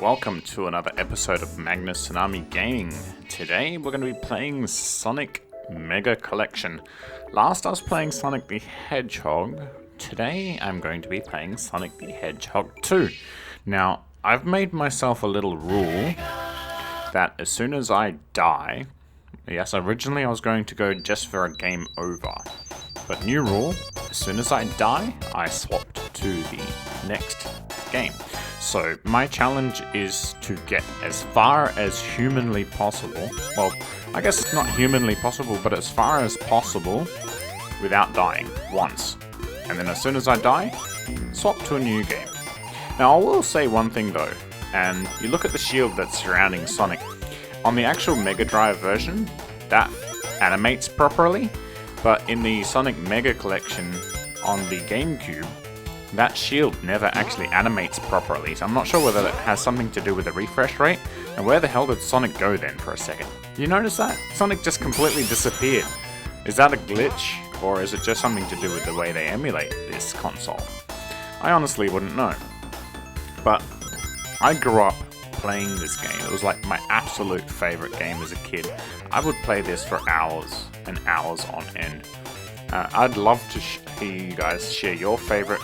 welcome to another episode of Magnus Tsunami Gaming. Today we're going to be playing Sonic Mega Collection. Last I was playing Sonic the Hedgehog. Today I'm going to be playing Sonic the Hedgehog 2. Now, I've made myself a little rule that as soon as I die, yes, originally I was going to go just for a game over. But new rule, as soon as I die, I swapped to the next game. So my challenge is to get as far as humanly possible. Well, I guess it's not humanly possible, but as far as possible without dying once. And then as soon as I die, swap to a new game. Now I will say one thing though, and you look at the shield that's surrounding Sonic. On the actual Mega Drive version, that animates properly, but in the Sonic Mega Collection on the GameCube, that shield never actually animates properly, so I'm not sure whether that has something to do with the refresh rate. And where the hell did Sonic go then for a second? You notice that? Sonic just completely disappeared. Is that a glitch, or is it just something to do with the way they emulate this console? I honestly wouldn't know. But I grew up playing this game. It was like my absolute favorite game as a kid. I would play this for hours and hours on end. I'd love to hear you guys share your favorite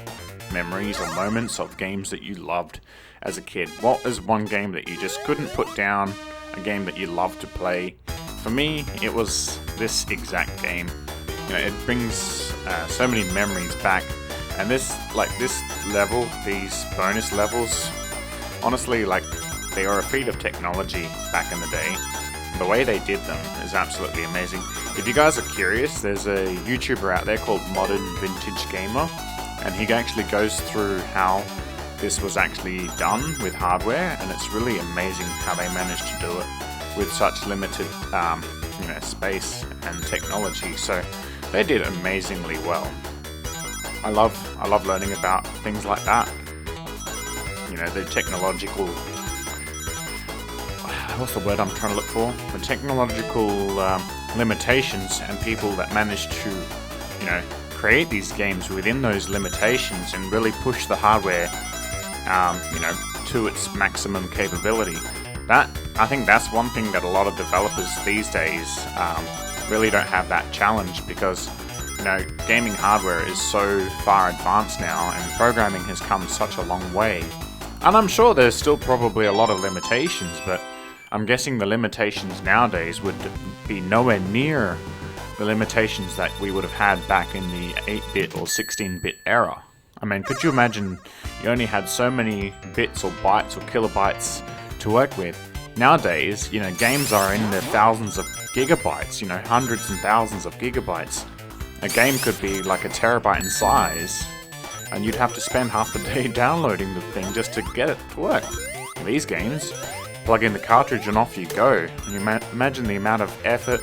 memories or moments of games that you loved as a kid. What is one game that you just couldn't put down, a game that you loved to play? For me, it was this exact game. You know, it brings so many memories back, and this level, these bonus levels, honestly, like, they are a feat of technology back in the day. The way they did them is absolutely amazing. If you guys are curious, there's a YouTuber out there called Modern Vintage Gamer, and he actually goes through how this was actually done with hardware, and it's really amazing how they managed to do it with such limited space and technology. So they did amazingly well. I love learning about things like that. You know, the technological, what's the word I'm trying to look for? The technological limitations, and people that managed to, you know, create these games within those limitations and really push the hardware, to its maximum capability. I think that's one thing that a lot of developers these days really don't have that challenge, because, you know, gaming hardware is so far advanced now, and programming has come such a long way. And I'm sure there's still probably a lot of limitations, but I'm guessing the limitations nowadays would be nowhere near the limitations that we would have had back in the 8-bit or 16-bit era. I mean, could you imagine you only had so many bits or bytes or kilobytes to work with? Nowadays, you know, games are in the thousands of gigabytes, you know, hundreds and thousands of gigabytes. A game could be like a terabyte in size, and you'd have to spend half the day downloading the thing just to get it to work. These games, plug in the cartridge and off you go. And you imagine the amount of effort,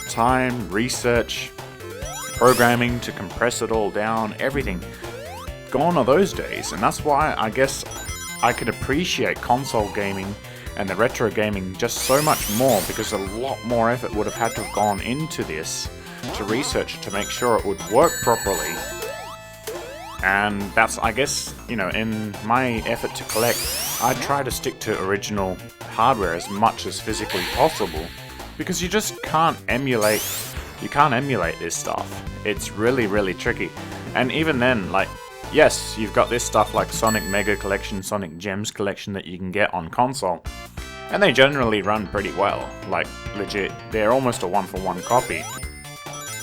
time, research, programming to compress it all down, everything. Gone are those days, and that's why I guess I could appreciate console gaming and the retro gaming just so much more, because a lot more effort would have had to have gone into this to research to make sure it would work properly. And that's, I guess, you know, in my effort to collect, I try to stick to original hardware as much as physically possible, because you just can't emulate this stuff. It's really, really tricky. And even then, like, yes, you've got this stuff like Sonic Mega Collection, Sonic Gems Collection that you can get on console, and they generally run pretty well. Like, legit, they're almost a one-for-one copy.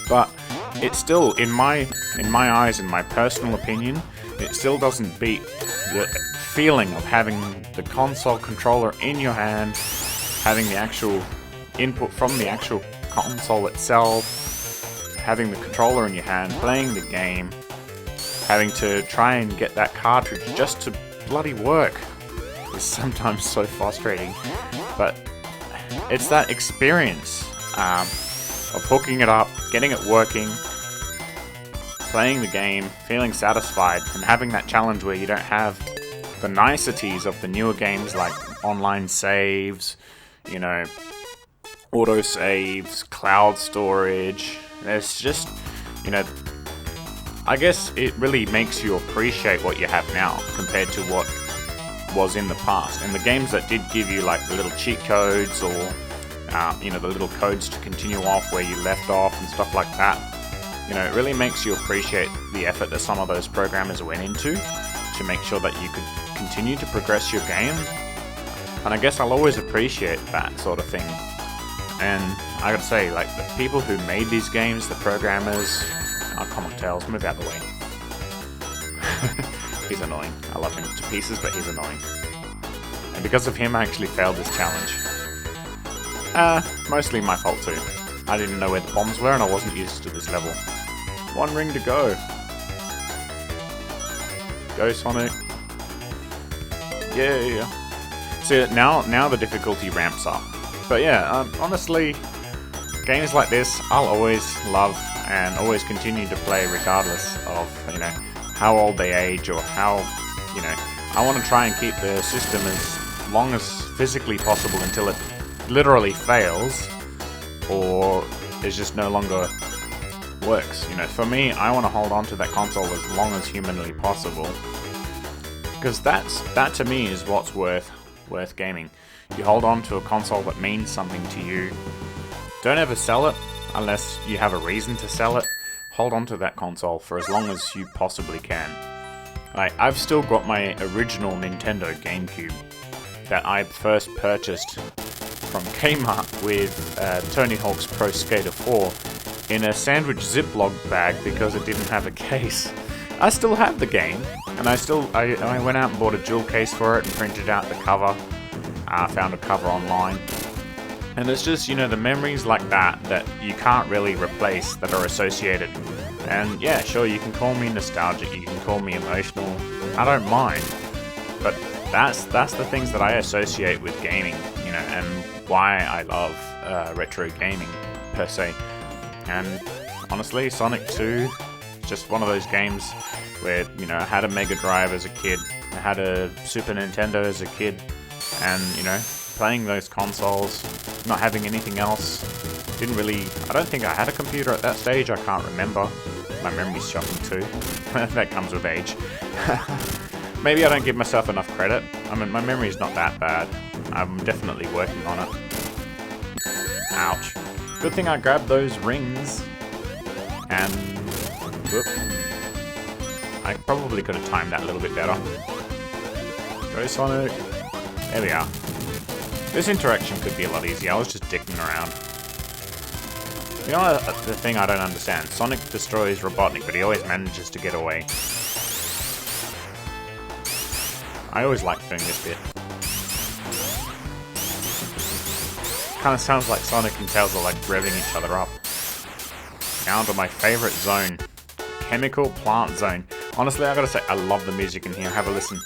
But it still, in my eyes, in my personal opinion, it still doesn't beat the feeling of having the console controller in your hand, having the actual input from the actual console itself, having the controller in your hand, playing the game, having to try and get that cartridge just to bloody work is sometimes so frustrating. But it's that experience of hooking it up, getting it working, playing the game, feeling satisfied, and having that challenge where you don't have the niceties of the newer games like online saves, you know, auto saves, cloud storage. There's just, you know, I guess it really makes you appreciate what you have now compared to what was in the past. And the games that did give you like the little cheat codes or you know, the little codes to continue off where you left off and stuff like that, you know, it really makes you appreciate the effort that some of those programmers went into to make sure that you could continue to progress your game. And I guess I'll always appreciate that sort of thing. And I gotta say, like, the people who made these games, the programmers... Oh, come on, Tails, move out of the way. He's annoying. I love him to pieces, but he's annoying. And because of him, I actually failed this challenge. Mostly my fault too. I didn't know where the bombs were, and I wasn't used to this level. 1 ring to go. Go, Sonic. Yeah. See, now the difficulty ramps up. But yeah, honestly, games like this, I'll always love and always continue to play regardless of, you know, how old they age or how, you know, I want to try and keep the system as long as physically possible until it literally fails or is just no longer works. You know, for me, I want to hold on to that console as long as humanly possible, because that to me is what's worth gaming. You hold on to a console that means something to you. Don't ever sell it unless you have a reason to sell it. Hold on to that console for as long as you possibly can. Like, I've still got my original Nintendo GameCube that I first purchased from Kmart with Tony Hawk's Pro Skater 4 in a sandwich Ziploc bag because it didn't have a case. I still have the game, and I went out and bought a jewel case for it and printed out the cover. I found a cover online. And it's just, you know, the memories like that you can't really replace that are associated. And yeah, sure, you can call me nostalgic, you can call me emotional, I don't mind. But that's the things that I associate with gaming, you know, and why I love retro gaming, per se. And honestly, Sonic 2, just one of those games where, you know, I had a Mega Drive as a kid, I had a Super Nintendo as a kid, and, you know, playing those consoles, not having anything else, didn't really... I don't think I had a computer at that stage, I can't remember. My memory's shocking too. That comes with age. Maybe I don't give myself enough credit. I mean, my memory's not that bad. I'm definitely working on it. Ouch. Good thing I grabbed those rings. And... whoop. I probably could have timed that a little bit better. Go, Sonic. There we are. This interaction could be a lot easier. I was just dicking around. You know the thing I don't understand? Sonic destroys Robotnik, but he always manages to get away. I always like doing this bit. Kind of sounds like Sonic and Tails are like revving each other up. Now to my favourite zone. Chemical Plant Zone. Honestly, I gotta say, I love the music in here. Have a listen.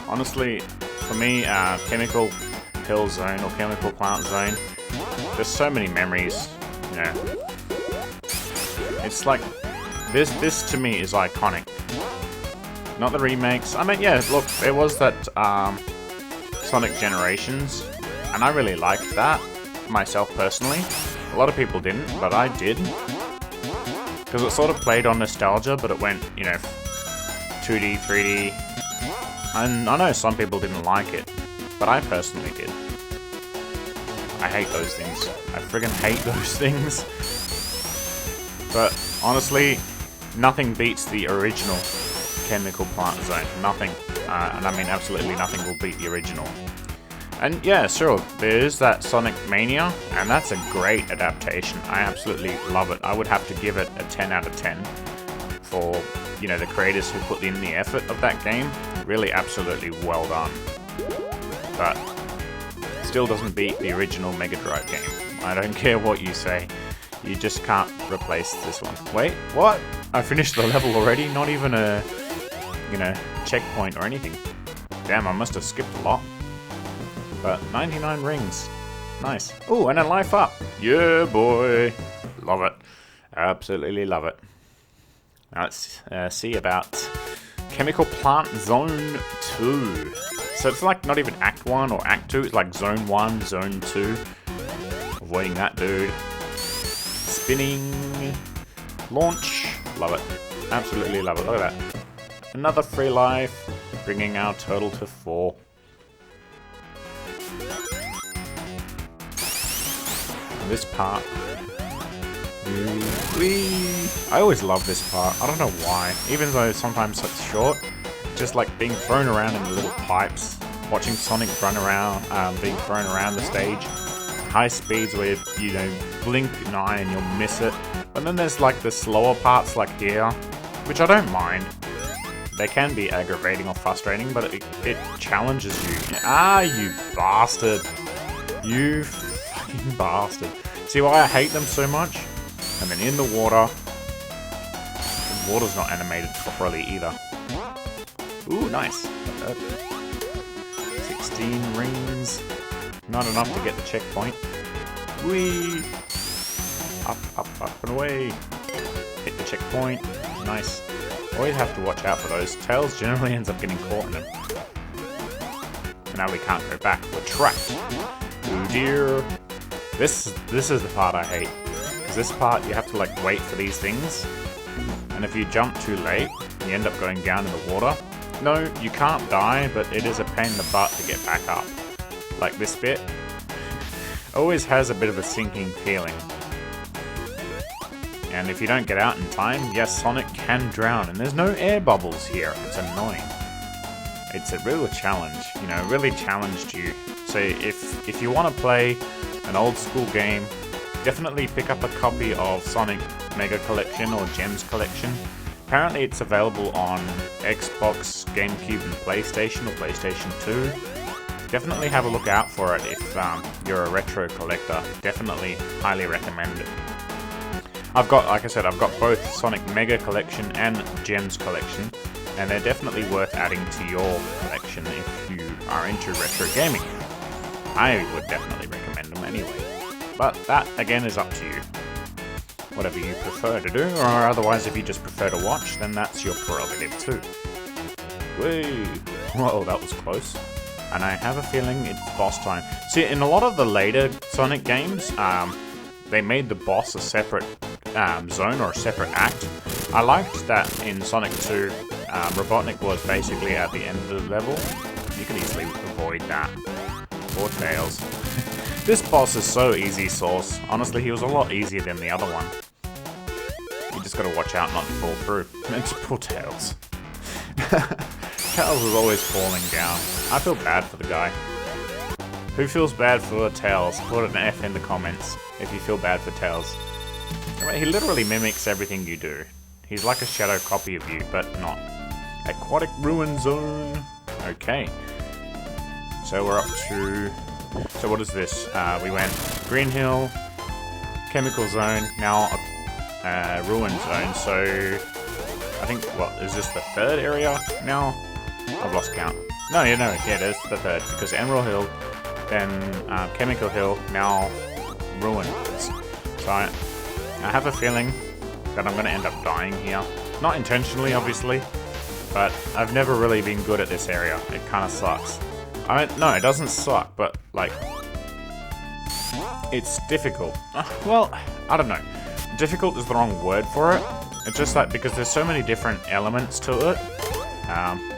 Honestly, for me, Chemical Hill Zone or Chemical Plant Zone, there's so many memories, you know. It's like, this to me is iconic. Not the remakes. I mean, yeah, look, there was that Sonic Generations, and I really liked that, myself personally. A lot of people didn't, but I did. Because it sort of played on nostalgia, but it went, you know, 2D, 3D. And I know some people didn't like it, but I personally did. I hate those things. I friggin' hate those things. But honestly, nothing beats the original Chemical Plant Zone. Nothing. And I mean absolutely nothing will beat the original. And yeah, sure, there is that Sonic Mania, and that's a great adaptation. I absolutely love it. I would have to give it a 10 out of 10 for, you know, the creators who put in the effort of that game. Really absolutely well done. But still doesn't beat the original Mega Drive game. I don't care what you say. You just can't replace this one. Wait, what? I finished the level already? Not even a, you know, checkpoint or anything. Damn, I must have skipped a lot. But 99 rings. Nice. Oh, and a life up. Yeah, boy. Love it. Absolutely love it. Now let's see about Chemical Plant Zone 2. So it's like not even Act 1 or Act 2, it's like Zone 1, Zone 2. Avoiding that dude. Spinning. Launch. Love it. Absolutely love it. Look at that. Another free life, bringing our total to 4. And this part. I always love this part. I don't know why. Even though sometimes it's short, just like being thrown around in the little pipes, watching Sonic run around, being thrown around the stage, high speeds where you know blink an eye and you'll miss it. And then there's like the slower parts like here, which I don't mind. They can be aggravating or frustrating, but it challenges you. Ah, you bastard! You fucking bastard! See why I hate them so much? And then in the water's not animated properly either. Ooh, nice. 16 rings. Not enough to get the checkpoint. Whee! Up, up, up and away. Hit the checkpoint. Nice. Always have to watch out for those. Tails generally ends up getting caught in them. And now we can't go back. We're trapped. Oh dear. This is the part I hate. Because this part you have to like wait for these things. And if you jump too late, you end up going down in the water. No, you can't die, but it is a pain in the butt to get back up. Like this bit. Always has a bit of a sinking feeling. And if you don't get out in time, yes, Sonic can drown. And there's no air bubbles here. It's annoying. It's a real challenge. You know, really challenged you. So if you want to play an old school game, definitely pick up a copy of Sonic Mega Collection or Gems Collection. Apparently it's available on Xbox, GameCube and PlayStation or PlayStation 2. Definitely have a look out for it if you're a retro collector. Definitely highly recommend it. I've got, like I said, I've got both Sonic Mega Collection and Gems Collection, and they're definitely worth adding to your collection if you are into retro gaming. I would definitely recommend them anyway. But that, again, is up to you. Whatever you prefer to do, or otherwise if you just prefer to watch, then that's your prerogative too. Whee! Whoa, that was close. And I have a feeling it's boss time. See, in a lot of the later Sonic games, they made the boss a separate zone or a separate act. I liked that in Sonic 2, Robotnik was basically at the end of the level. You can easily avoid that. Poor Tails. This boss is so easy sauce. Honestly, he was a lot easier than the other one. You just gotta watch out not to fall through. It's poor Tails. Tails is always falling down. I feel bad for the guy. Who feels bad for Tails? Put an F in the comments if you feel bad for Tails. He literally mimics everything you do. He's like a shadow copy of you, but not. Aquatic Ruin Zone. Okay. So we're up to... So what is this? We went Green Hill, Chemical Zone, now Ruin Zone. So I think, what, is this the third area now? I've lost count. No, yeah, it is the third, because Emerald Hill, then Chemical Hill, now Ruin. So I have a feeling that I'm going to end up dying here. Not intentionally, obviously, but I've never really been good at this area. It kind of sucks. No, it doesn't suck, but, like, it's difficult. Well, I don't know. Difficult is the wrong word for it. It's just like, because there's so many different elements to it,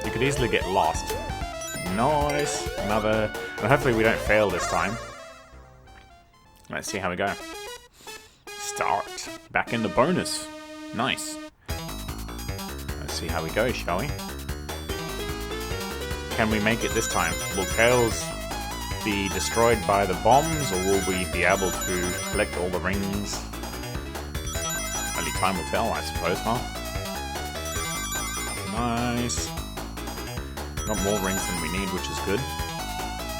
you could easily get lost. Nice. Another... And hopefully we don't fail this time. Let's see how we go. Start. Back in the bonus. Nice. Let's see how we go, shall we? Can we make it this time? Will Tails be destroyed by the bombs, or will we be able to collect all the rings? Only time will tell, I suppose, huh? Nice. Got more rings than we need, which is good.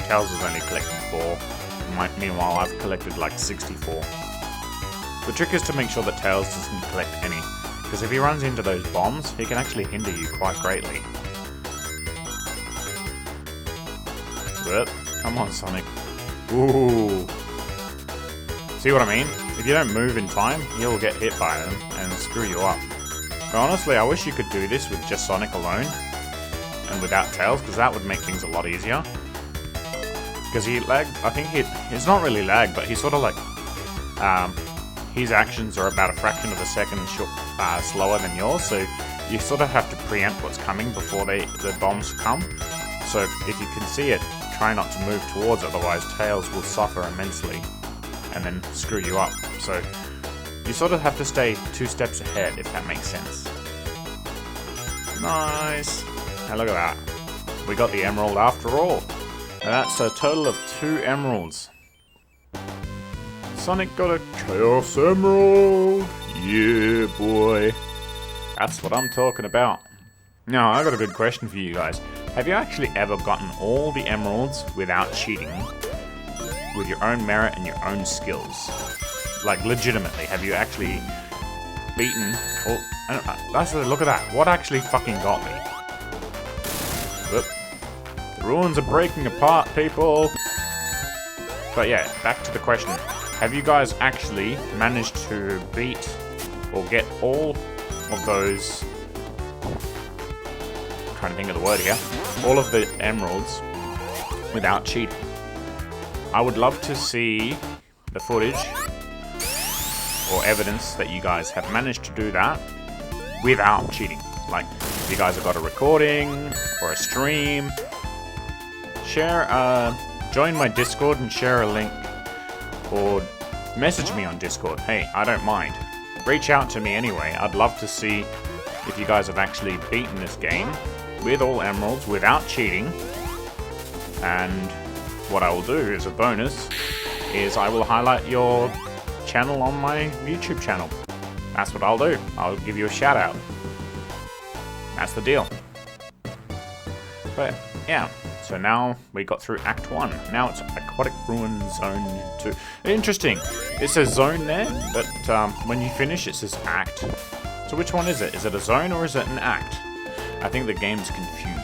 Tails has only collected 4. Meanwhile, I've collected like 64. The trick is to make sure that Tails doesn't collect any, because if he runs into those bombs, he can actually hinder you quite greatly. Come on, Sonic. Ooh. See what I mean? If you don't move in time, you'll get hit by them and screw you up. But honestly, I wish you could do this with just Sonic alone and without Tails, because that would make things a lot easier. Because he lagged, I think it's not really lag, but he's sort of like, his actions are about a fraction of a second slower than yours, so you sort of have to preempt what's coming before the bombs come. So if you can see it, try not to move towards it, otherwise Tails will suffer immensely and then screw you up. So you sort of have to stay 2 steps ahead, if that makes sense. Nice. Now look at that. We got the emerald after all. And that's a total of 2 emeralds. Sonic got a Chaos Emerald! Yeah, boy. That's what I'm talking about. Now, I got a good question for you guys. Have you actually ever gotten all the emeralds without cheating? With your own merit and your own skills? Like, legitimately, have you actually beaten... Oh, look at that. What actually fucking got me? Whoop. The ruins are breaking apart, people! But yeah, back to the question. Have you guys actually managed to beat or get all of those... I'm trying to think of the word here. All of the emeralds without cheating? I would love to see the footage or evidence that you guys have managed to do that without cheating. Like, if you guys have got a recording or a stream, join my Discord and share a link, or message me on Discord. Hey, I don't mind. Reach out to me anyway. I'd love to see if you guys have actually beaten this game with all emeralds without cheating. And what I will do as a bonus is I will highlight your channel on my YouTube channel. That's what I'll do. I'll give you a shout out. That's the deal. But yeah, so now we got through Act 1. Now it's Aquatic Ruin Zone 2. Interesting. It says zone there, but when you finish it says act. So which one is it? Is it a zone or is it an act? I think the game's confused.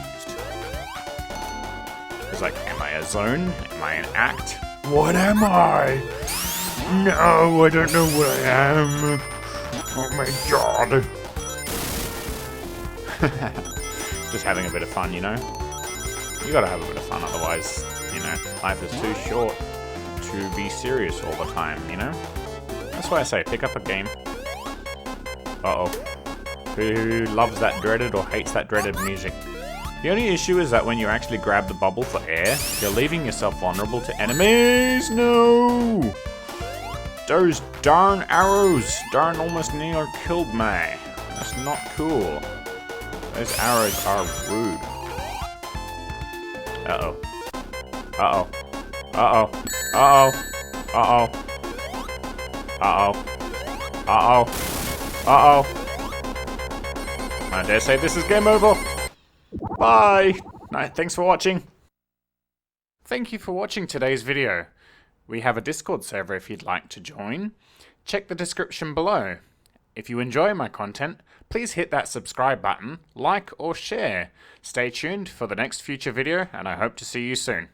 It's like, am I a zone? Am I an act? What am I? No, I don't know what I am. Oh my god. Just having a bit of fun, you know? You gotta have a bit of fun, otherwise, you know, life is too short to be serious all the time, you know? That's why I say, pick up a game. Uh-oh. Who loves that dreaded or hates that dreaded music? The only issue is that when you actually grab the bubble for air, you're leaving yourself vulnerable to enemies. No! Those darn arrows. Darn almost near killed me. That's not cool. Those arrows are rude. Uh-oh. Uh-oh. Uh-oh. Uh-oh. Uh-oh. Uh-oh. Uh-oh. Uh-oh. I dare say this is game over. Bye. Thanks for watching. Thank you for watching today's video. We have a Discord server if you'd like to join. Check the description below. If you enjoy my content, please hit that subscribe button, like or share. Stay tuned for the next future video, and I hope to see you soon.